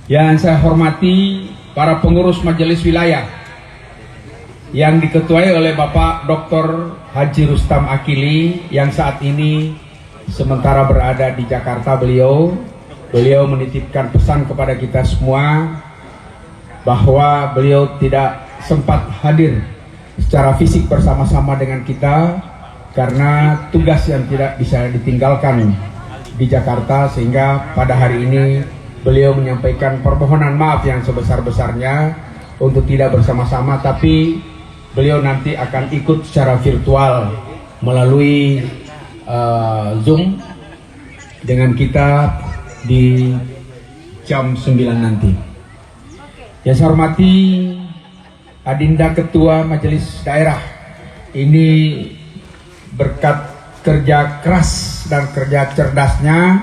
Yang saya hormati para pengurus majelis wilayah yang diketuai oleh Bapak Dr. Haji Rustam Akili yang saat ini sementara berada di Jakarta. Beliau menitipkan pesan kepada kita semua bahwa beliau tidak sempat hadir secara fisik bersama-sama dengan kita karena tugas yang tidak bisa ditinggalkan di Jakarta, sehingga pada hari ini beliau menyampaikan permohonan maaf yang sebesar-besarnya untuk tidak bersama-sama, tapi beliau nanti akan ikut secara virtual melalui Zoom dengan kita di jam 9 nanti. Yang saya hormati Adinda Ketua Majelis Daerah, ini berkat kerja keras dan kerja cerdasnya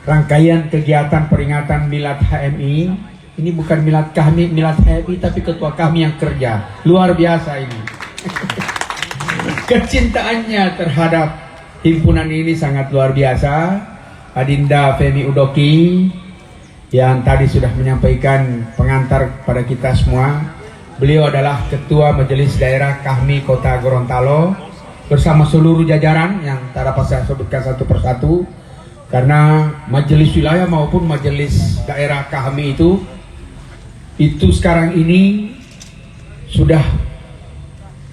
rangkaian kegiatan peringatan Milad HMI ini bukan milad kami, milad HMI, tapi ketua kami yang kerja. Luar biasa ini. Kecintaannya terhadap himpunan ini sangat luar biasa. Adinda Femi Udoki yang tadi sudah menyampaikan pengantar pada kita semua. Beliau adalah Ketua Majelis Daerah Kahmi Kota Gorontalo bersama seluruh jajaran yang tak dapat saya sebutkan satu persatu, karena majelis wilayah maupun majelis daerah kami itu sekarang ini sudah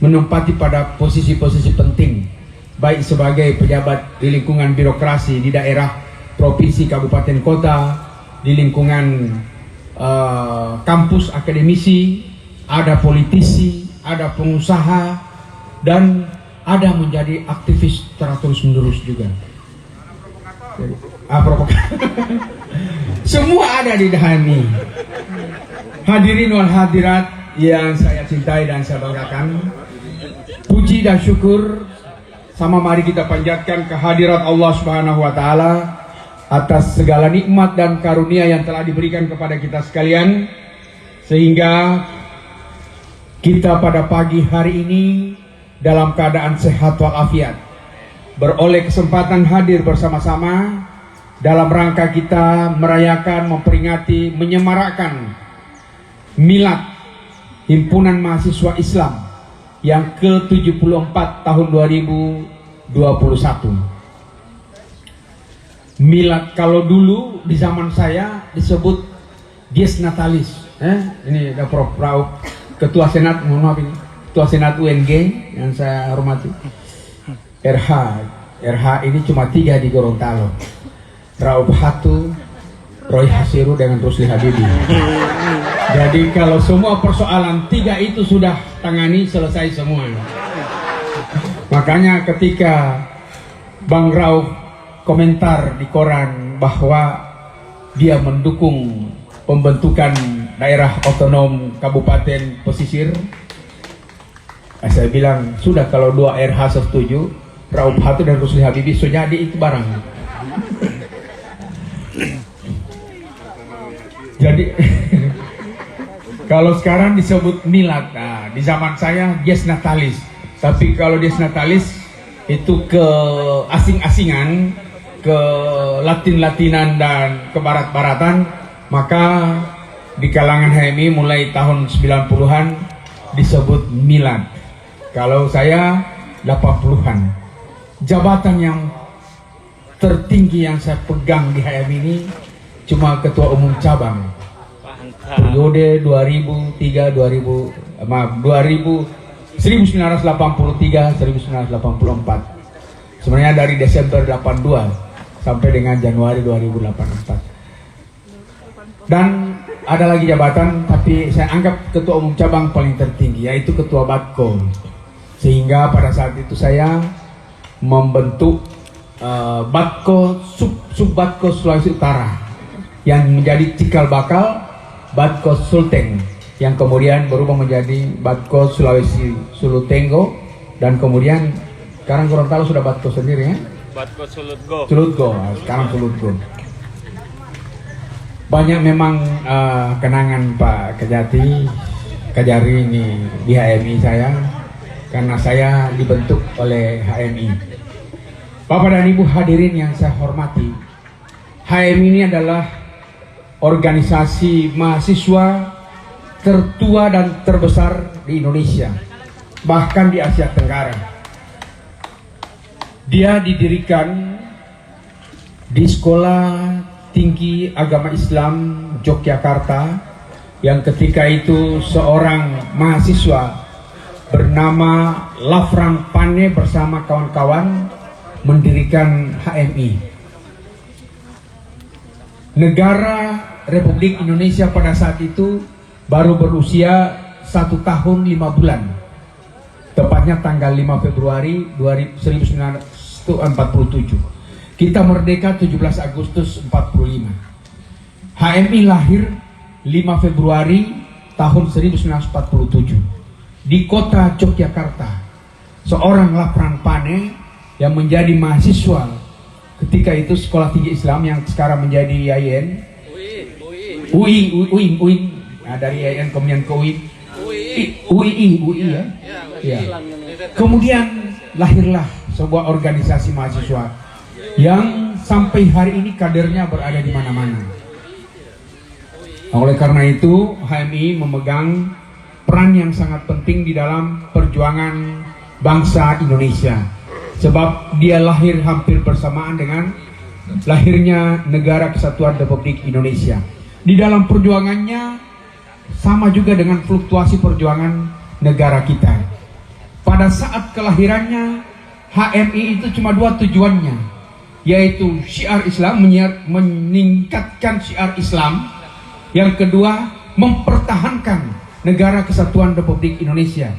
menempati pada posisi-posisi penting, baik sebagai pejabat di lingkungan birokrasi di daerah, provinsi, kabupaten, kota, di lingkungan kampus, akademisi, ada politisi, ada pengusaha, dan ada menjadi aktivis terus-menerus juga. Semua ada di HMI. Hadirin wal hadirat yang saya cintai dan saya banggakan, puji dan syukur sama mari kita panjatkan kehadirat Allah Subhanahu wa taala atas segala nikmat dan karunia yang telah diberikan kepada kita sekalian, sehingga kita pada pagi hari ini dalam keadaan sehat walafiat beroleh kesempatan hadir bersama-sama dalam rangka kita merayakan, memperingati, menyemarakkan Milad Himpunan Mahasiswa Islam yang ke-74 tahun 2021. Milad kalau dulu di zaman saya disebut Dies Natalis. Ini ada Prof. Rauf, Ketua Senat, mohon maaf ini, Ketua Senat UNG yang saya hormati. RH ini cuma 3 di Gorontalo, Rauf Hatu, Roy Hasiru dengan Rusli Habibi. Jadi kalau semua persoalan 3 itu sudah tangani, selesai semua. Makanya ketika Bang Rauf komentar di koran bahwa dia mendukung pembentukan daerah otonom kabupaten pesisir, saya bilang sudah, kalau 2 RH setuju, Rauf Hatu dan Rusli Habibi sudah jadi itu barang. Jadi kalau sekarang disebut milad, nah, di zaman saya Dies Natalis. Tapi kalau Dies Natalis itu ke asing-asingan, ke latin-latinan dan ke barat-baratan, maka di kalangan HMI mulai tahun 90-an disebut milad. Kalau saya 80-an. Jabatan yang tertinggi yang saya pegang di HMI ini cuma Ketua Umum Cabang. Periode 1983-1984. Sebenarnya dari Desember 82 sampai dengan Januari 2084. Dan ada lagi jabatan, tapi saya anggap Ketua Umum Cabang paling tertinggi, yaitu Ketua Batko. Sehingga pada saat itu saya membentuk Batko Sub-Batko Sulawesi Utara yang menjadi cikal bakal Batko Sulteng, yang kemudian berubah menjadi Batko Sulawesi Sulutenggo, dan kemudian sekarang Gorontalo sudah Batko sendiri ya. Batko Sulutgo. Sekarang Sulutgo. Banyak memang kenangan Pak Kajari ini di HMI saya, karena saya dibentuk oleh HMI. Bapak dan Ibu hadirin yang saya hormati, HMI ini adalah organisasi mahasiswa tertua dan terbesar di Indonesia, bahkan di Asia Tenggara. Dia didirikan di Sekolah Tinggi Agama Islam Yogyakarta, yang ketika itu seorang mahasiswa bernama Lafrang Pane bersama kawan-kawan mendirikan HMI. Negara Republik Indonesia pada saat itu baru berusia 1 tahun 5 bulan, tepatnya tanggal 5 Februari 1947. Kita merdeka 17 Agustus 45. HMI lahir 5 Februari tahun 1947 di kota Yogyakarta. Seorang Lafrang Pane yang menjadi mahasiswa ketika itu Sekolah Tinggi Islam yang sekarang menjadi IAIN, UI, nah, dari IAIN kemudian ke UI ya. Ya. Kemudian lahirlah sebuah organisasi mahasiswa yang sampai hari ini kadernya berada di mana-mana. Oleh karena itu, HMI memegang peran yang sangat penting di dalam perjuangan bangsa Indonesia. Sebab dia lahir hampir bersamaan dengan lahirnya Negara Kesatuan Republik Indonesia. Di dalam perjuangannya sama juga dengan fluktuasi perjuangan negara kita. Pada saat kelahirannya, HMI itu cuma 2 tujuannya, yaitu syiar Islam, meningkatkan syiar Islam. Yang kedua, mempertahankan Negara Kesatuan Republik Indonesia.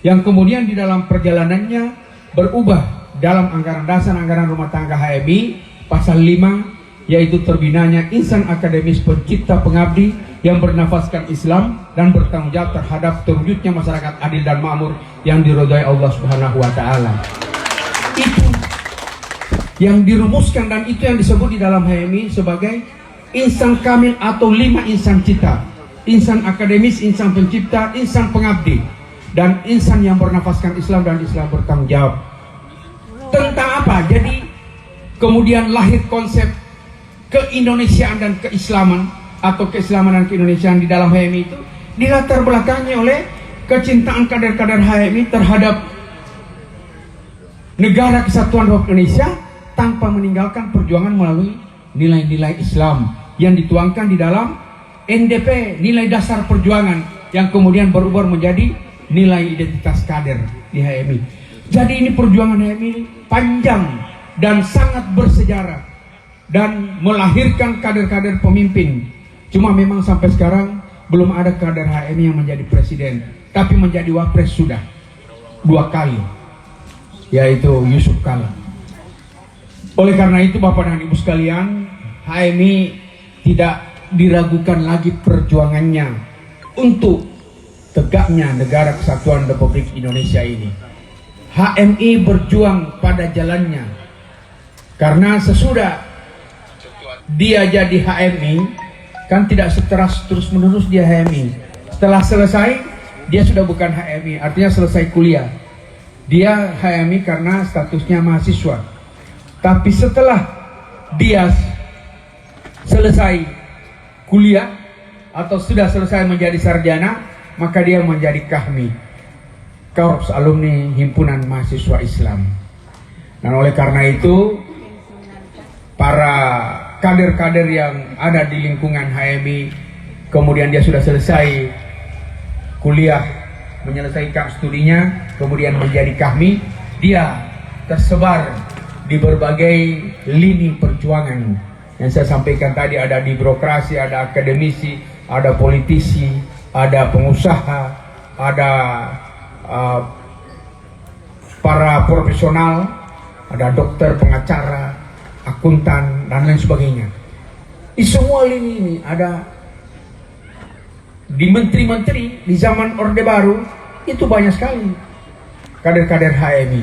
Yang kemudian di dalam perjalanannya berubah dalam anggaran dasar anggaran rumah tangga HMI pasal 5, yaitu terbinanya insan akademis pencipta pengabdi yang bernafaskan Islam dan bertanggung jawab terhadap terwujudnya masyarakat adil dan makmur yang diridhai Allah Subhanahu wa taala. Itu yang dirumuskan dan itu yang disebut di dalam HMI sebagai insan kamil atau 5 insan cita. Insan akademis, insan pencipta, insan pengabdi, dan insan yang bernafaskan Islam dan Islam bertanggung jawab. Tentang apa? Jadi kemudian lahir konsep keindonesiaan dan keislaman atau keislaman dan keindonesiaan di dalam HMI itu dilatar belakangi oleh kecintaan kader-kader HMI terhadap Negara Kesatuan Republik Indonesia tanpa meninggalkan perjuangan melalui nilai-nilai Islam yang dituangkan di dalam NDP, nilai dasar perjuangan yang kemudian berubah menjadi nilai identitas kader di HMI. Jadi ini perjuangan HMI panjang dan sangat bersejarah dan melahirkan kader-kader pemimpin. Cuma memang sampai sekarang belum ada kader HMI yang menjadi presiden, tapi menjadi wapres sudah 2 kali, yaitu Yusuf Kala. Oleh karena itu Bapak dan Ibu sekalian, HMI tidak diragukan lagi perjuangannya untuk tegaknya Negara Kesatuan Republik Indonesia ini. HMI berjuang pada jalannya, karena sesudah dia jadi HMI kan tidak terus menerus dia HMI. Setelah selesai dia sudah bukan HMI, artinya selesai kuliah. Dia HMI karena statusnya mahasiswa. Tapi setelah dia selesai kuliah atau sudah selesai menjadi sarjana, maka dia menjadi KAHMI, Korps Alumni Himpunan Mahasiswa Islam. Dan oleh karena itu, para kader-kader yang ada di lingkungan HMI, kemudian dia sudah selesai kuliah, menyelesaikan studinya, kemudian menjadi KAHMI, dia tersebar di berbagai lini perjuangan. Yang saya sampaikan tadi, ada di birokrasi, ada akademisi, ada politisi, ada pengusaha, ada para profesional, ada dokter, pengacara, akuntan, dan lain sebagainya. Di semua lini ini ada. Di menteri-menteri di zaman Orde Baru itu banyak sekali kader-kader HMI.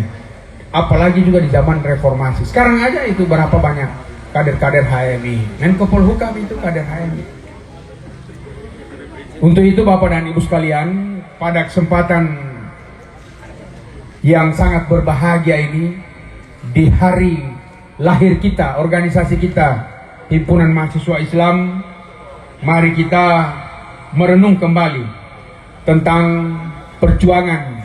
Apalagi juga di zaman reformasi. Sekarang aja itu berapa banyak kader-kader HMI. Menko Polhukam itu kader HMI. Untuk itu Bapak dan Ibu sekalian, pada kesempatan yang sangat berbahagia ini, di hari lahir kita, organisasi kita, Himpunan Mahasiswa Islam, mari kita merenung kembali tentang perjuangan